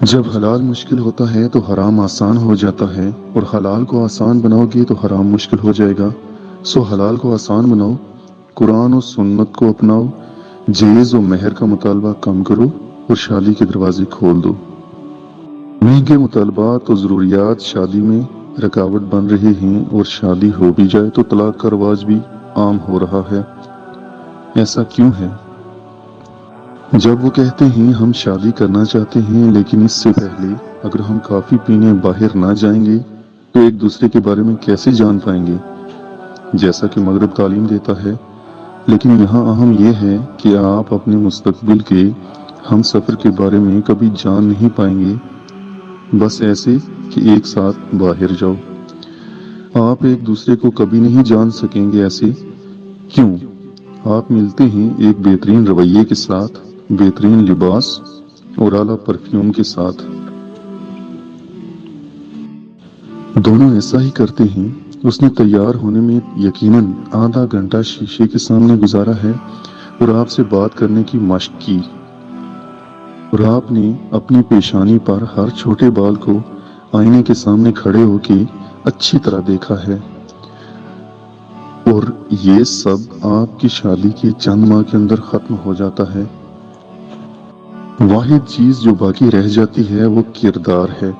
جب حلال مشکل ہوتا ہے تو حرام آسان ہو جاتا ہے، اور حلال کو آسان بناؤ گے تو حرام مشکل ہو جائے گا۔ سو حلال کو آسان بناؤ، قرآن و سنت کو اپناؤ، جیز و مہر کا مطالبہ کم کرو اور شادی کے دروازے کھول دو۔ مہنگے مطالبات و ضروریات شادی میں رکاوٹ بن رہے ہیں، اور شادی ہو بھی جائے تو طلاق کا رواج بھی عام ہو رہا ہے۔ ایسا کیوں ہے؟ جب وہ کہتے ہیں ہم شادی کرنا چاہتے ہیں، لیکن اس سے پہلے اگر ہم کافی پینے باہر نہ جائیں گے تو ایک دوسرے کے بارے میں کیسے جان پائیں گے؟ جیسا کہ مغرب تعلیم دیتا ہے، لیکن یہاں اہم یہ ہے کہ آپ اپنے مستقبل کے ہم سفر کے بارے میں کبھی جان نہیں پائیں گے، بس ایسے کہ ایک ساتھ باہر جاؤ۔ آپ ایک دوسرے کو کبھی نہیں جان سکیں گے۔ ایسے کیوں؟ آپ ملتے ہیں ایک بہترین رویے کے ساتھ، بہترین لباس اور اعلیٰ پرفیوم کے ساتھ۔ دونوں ایسا ہی کرتے ہیں۔ اس نے تیار ہونے میں یقیناً آدھا گھنٹہ شیشے کے سامنے گزارا ہے اور آپ سے بات کرنے کی مشق کی، اور آپ نے اپنی پیشانی پر ہر چھوٹے بال کو آئینے کے سامنے کھڑے ہو کے اچھی طرح دیکھا ہے، اور یہ سب آپ کی شادی کے چند ماہ کے اندر ختم ہو جاتا ہے۔ واحد چیز جو باقی رہ جاتی ہے وہ کردار ہے،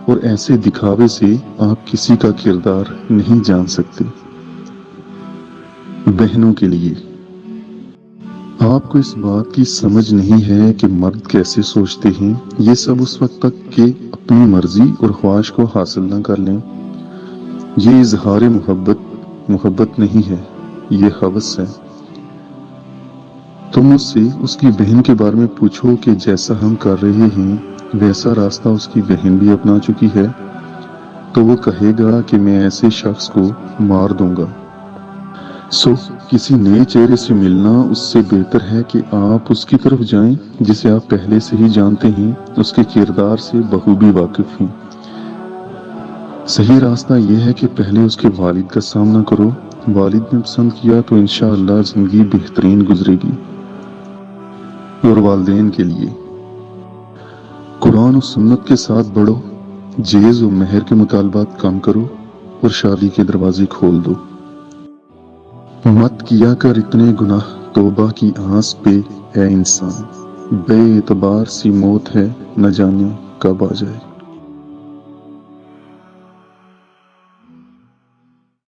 اور ایسے دکھاوے سے آپ کسی کا کردار نہیں جان سکتے۔ بہنوں کے لیے، آپ کو اس بات کی سمجھ نہیں ہے کہ مرد کیسے سوچتے ہیں۔ یہ سب اس وقت تک کہ اپنی مرضی اور خواہش کو حاصل نہ کر لیں۔ یہ اظہار محبت نہیں ہے، یہ ہوس ہے۔ تم اس سے اس کی بہن کے بارے میں پوچھو کہ جیسا ہم کر رہے ہیں ویسا راستہ اس کی بہن بھی اپنا چکی ہے، تو وہ کہے گا کہ میں ایسے شخص کو مار دوں گا۔ سو کسی نئے چہرے سے ملنا اس سے بہتر ہے کہ آپ اس کی طرف جائیں جسے آپ پہلے سے ہی جانتے ہیں، اس کے کردار سے بخوبی واقف ہیں۔ صحیح راستہ یہ ہے کہ پہلے اس کے والد کا سامنا کرو۔ والد نے پسند کیا تو انشاءاللہ زندگی بہترین گزرے گی۔ اور والدین کے لیے، قرآن و سنت کے ساتھ بڑھو، جیز و مہر کے مطالبات کم کرو اور شادی کے دروازے کھول دو۔ مت کیا کر اتنے گناہ توبہ کی آس پہ اے انسان، بے اعتبار سی موت ہے نہ جانے کب آ جائے۔